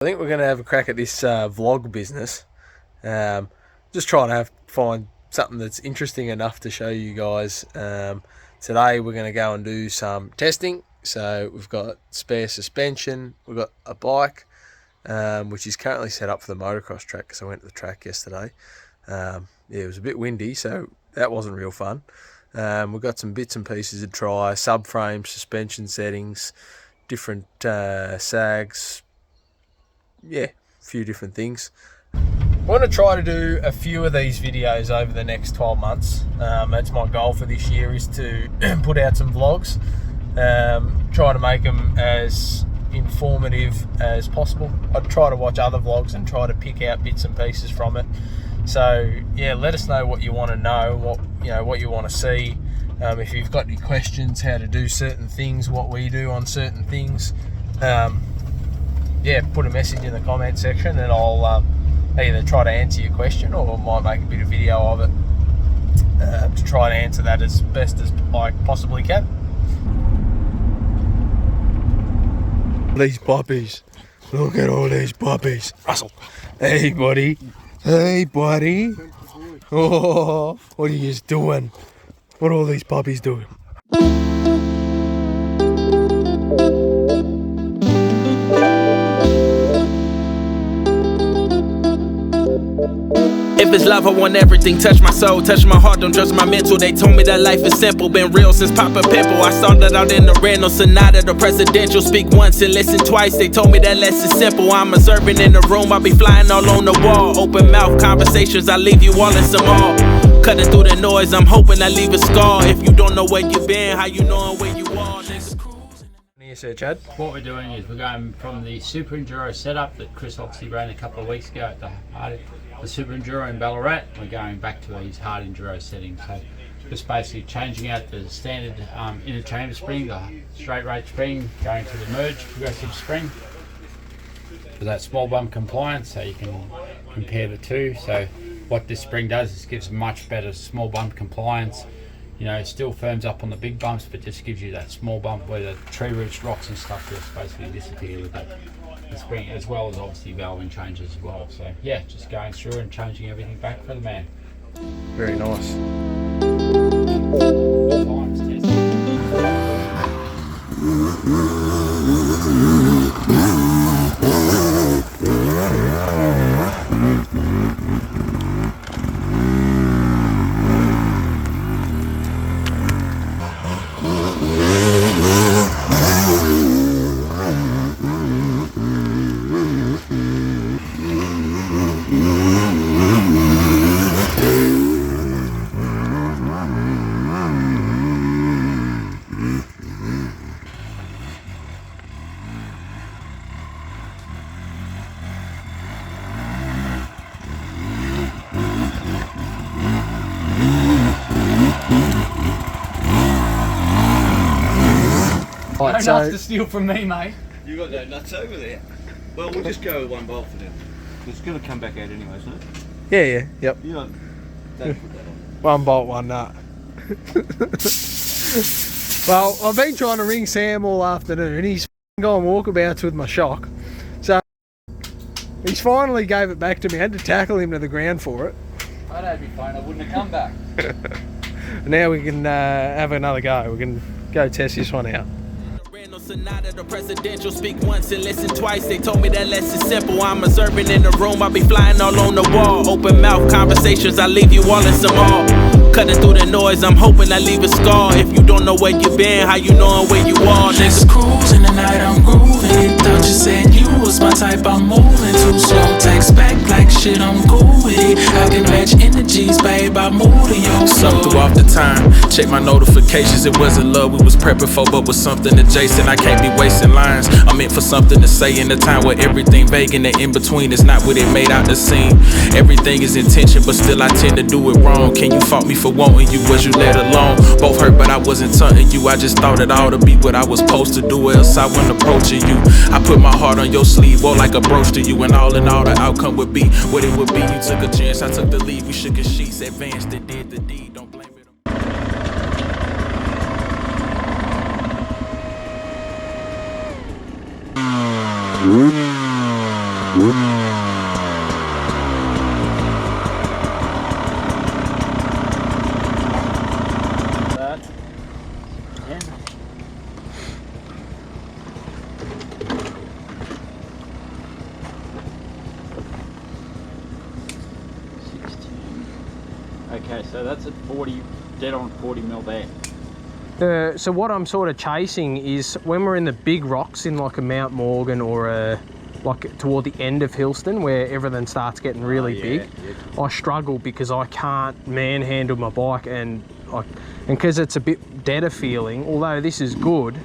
I think we're going to have a crack at this vlog business. Just trying to find something that's interesting enough to show you guys. Today we're going to go and do some testing. So we've got spare suspension, we've got a bike, which is currently set up for the motocross track because I went to the track yesterday. Yeah, it was a bit windy, so that wasn't real fun. We've got some bits and pieces to try, subframe, suspension settings, different sags, yeah, a few different things. I want to try to do a few of these videos over the next 12 months. That's my goal for this year, is to put out some vlogs, try to make them as informative as possible. I'd try to watch other vlogs and try to pick out bits and pieces from it. So yeah, let us know what you want to know, what you want to see. If you've got any questions, how to do certain things, what we do on certain things, yeah, put a message in the comment section and I'll either try to answer your question or might make a bit of video of it to try to answer that as best as I possibly can. These puppies, look at all these puppies. Russell, hey buddy, hey buddy. Oh, what are you doing? What are all these puppies doing? If it's love, I want everything. Touch my soul, touch my heart, don't judge my mental. They told me that life is simple, been real since Papa Pimple. I started out in the rental, Sonata, the presidential. Speak once and listen twice, they told me that less is simple. I'm observing in the room, I be flying all on the wall. Open mouth conversations, I leave you all in some awe. Cutting through the noise, I'm hoping I leave a scar. If you don't know where you been, how you knowing where you are? Niggas cruising. Yes, sir, Chad. What we're doing is we're going from the Super Enduro setup that Chris obviously ran a couple of weeks ago at the Super Enduro in Ballarat. We're going back to these hard enduro settings. So just basically changing out the standard inner chamber spring, the straight rate spring, going to the merge progressive spring. For that small bump compliance, so you can compare the two. So what this spring does is gives much better small bump compliance. You know, it still firms up on the big bumps, but just gives you that small bump where the tree roots, rocks and stuff just basically disappear with the spring, as well as obviously valving changes as well. So yeah, just going through and changing everything back for the man. Very nice. No nuts to steal from me, mate. You got no nuts over there. Well, we'll just go with one bolt for now. It's going to come back out anyway, isn't it? Yeah, yep. You don't put that on. One bolt, one nut. Well, I've been trying to ring Sam all afternoon. He's gone walkabouts with my shock. So he's finally gave it back to me. I had to tackle him to the ground for it. That'd be fine, I wouldn't have come back. Now we can have another go. We can go test this one out. Sonata, the presidential. Speak once and listen twice, they told me that less is simple. I'm observing in the room, I be flying all on the wall. Open mouth conversations, I leave you all in some awe. Cutting through the noise, I'm hoping I leave a scar. If you don't know where you been, how you knowing where you are? Niggas cruising tonight, I'm grooving. Thought you said you was my type, I'm moving too slow. Takes back like shit, I'm cool with it. I can match energies, babe, I'm moving your Some threw off the time, check my notifications. It wasn't love we was prepping for, but was something adjacent. I can't be wasting lines. I'm meant for something to say in a time where everything vague and the in-between is not what it made out to seem. Everything is intention, but still I tend to do it wrong. Can you fault me for wanting you? Was you let alone? Both hurt, but I wasn't taunting you. I just thought it ought to be what I was supposed to do, else I wasn't approaching you. I put my heart on your sleeve, wore like a brooch to you, and all in all the outcome would be what it would be. You took a chance, I took the lead. We shook as sheets, advanced and did the deed. Don't blame it. Okay, so that's at 40, dead on 40 mil there. So what I'm sort of chasing is when we're in the big rocks in like a Mount Morgan or a like toward the end of Hillston where everything starts getting really big. I struggle because I can't manhandle my bike and because it's a bit deader feeling, although this is good,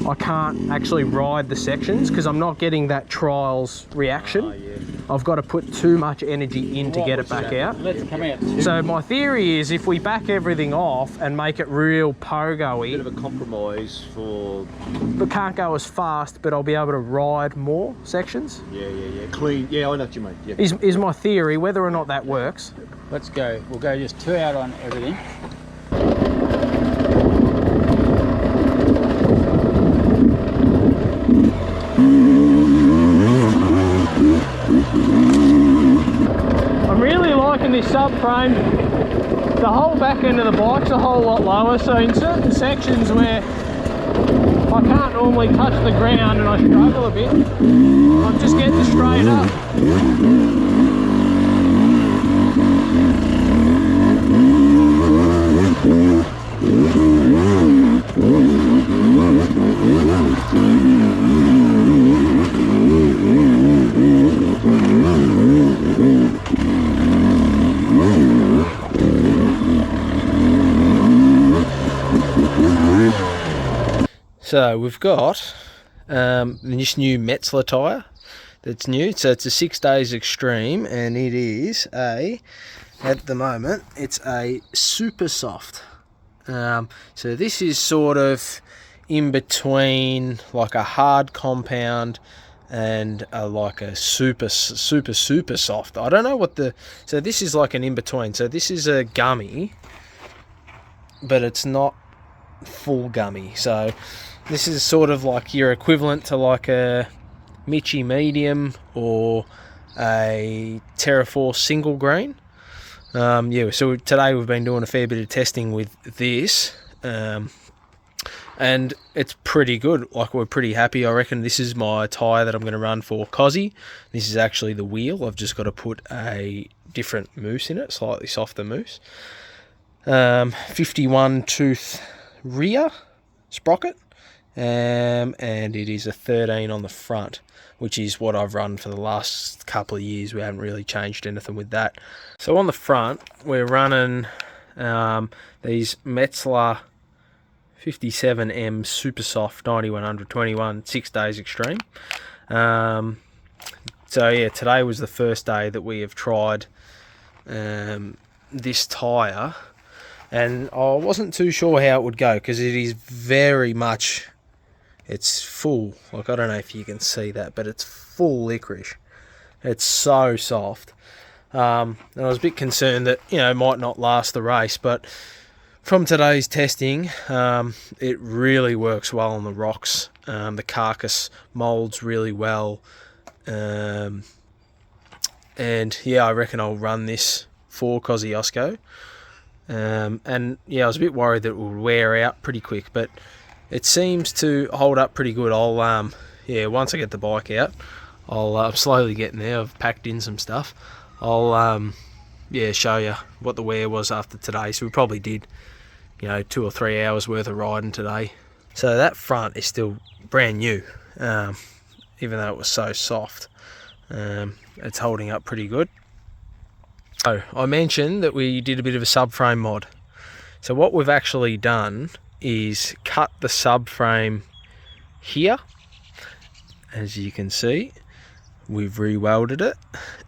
I can't actually ride the sections because I'm not getting that trials reaction. I've got to put too much energy in to get it back out. Let's come out too. So my theory is if we back everything off and make it real pogo-y, Bit of a compromise for... but can't go as fast, but I'll be able to ride more sections. Yeah. Clean. Yeah, I know what you mean. Yeah. Is my theory. Whether or not that works. Let's go. We'll go just 2 out on everything. I'm really liking this subframe. The whole back end of the bike's a whole lot lower, so in certain sections where I can't normally touch the ground and I struggle a bit, I'm just getting straight up. So we've got this new Metzler tyre that's new. So it's a 6 days extreme, and it is at the moment, it's a super soft. So this is sort of in between like a hard compound and like a super soft. I don't know what so this is like an in between. So this is a gummy, but it's not full gummy. So this is sort of like your equivalent to like a Michi medium or a Terraforce single grain. Yeah, so today we've been doing a fair bit of testing with this, and it's pretty good. Like, we're pretty happy. I reckon this is my tyre that I'm going to run for Cozzy. This is actually the wheel. I've just got to put a different mousse in it, slightly softer mousse. 51 tooth rear sprocket, and it is a 13 on the front, which is what I've run for the last couple of years. We haven't really changed anything with that. So on the front, we're running these Metzler 57M Super Soft 9121 6 days extreme. So yeah, today was the first day that we have tried this tyre, and I wasn't too sure how it would go because it is very much, it's full. Like, I don't know if you can see that, but it's full licorice. It's so soft. And I was a bit concerned that, you know, it might not last the race, but from today's testing, it really works well on the rocks. The carcass molds really well. And yeah, I reckon I'll run this for Kosciuszko. And yeah, I was a bit worried that it would wear out pretty quick, but it seems to hold up pretty good. I'll yeah, once I get the bike out, I'm slowly getting there. I've packed in some stuff. I'll yeah, show you what the wear was after today. So we probably did, you know, 2 or 3 hours worth of riding today. So that front is still brand new, even though it was so soft. It's holding up pretty good. So I mentioned that we did a bit of a subframe mod. So what we've actually done is cut the subframe here. As you can see, we've re-welded it,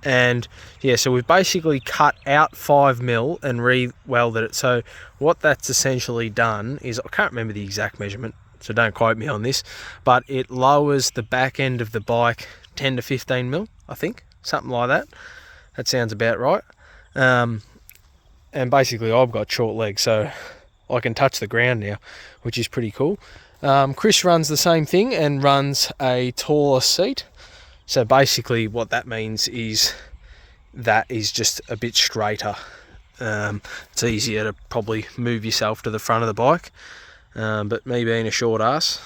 and yeah, so we've basically cut out 5mm and re-welded it. So what that's essentially done is, I can't remember the exact measurement, so don't quote me on this, but it lowers the back end of the bike 10 to 15mm, I think, something like that. That sounds about right. And basically I've got short legs, so I can touch the ground now, which is pretty cool. Chris runs the same thing and runs a taller seat. So basically what that means is that is just a bit straighter. It's easier to probably move yourself to the front of the bike, but me being a short ass,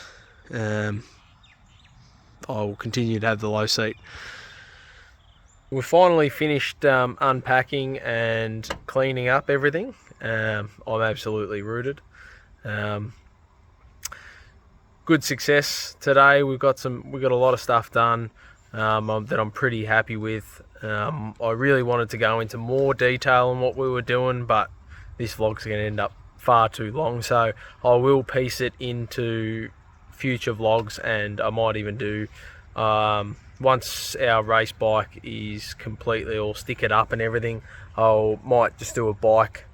I'll continue to have the low seat. We're finally finished unpacking and cleaning up everything. I'm absolutely rooted. Good success today. We got a lot of stuff done that I'm pretty happy with. I really wanted to go into more detail on what we were doing, but this vlog's going to end up far too long, so I will piece it into future vlogs, and I might even do once our race bike is completely all stickered up and everything, I might just do a bike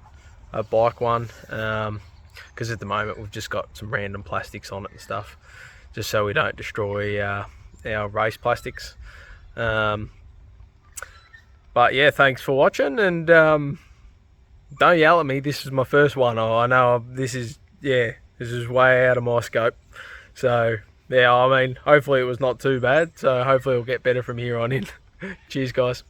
one, because at the moment we've just got some random plastics on it and stuff, just so we don't destroy our race plastics. But yeah, thanks for watching, and don't yell at me. This is my first one. I know this is way out of my scope. So yeah, I mean, hopefully it was not too bad. So hopefully it'll get better from here on in. Cheers, guys.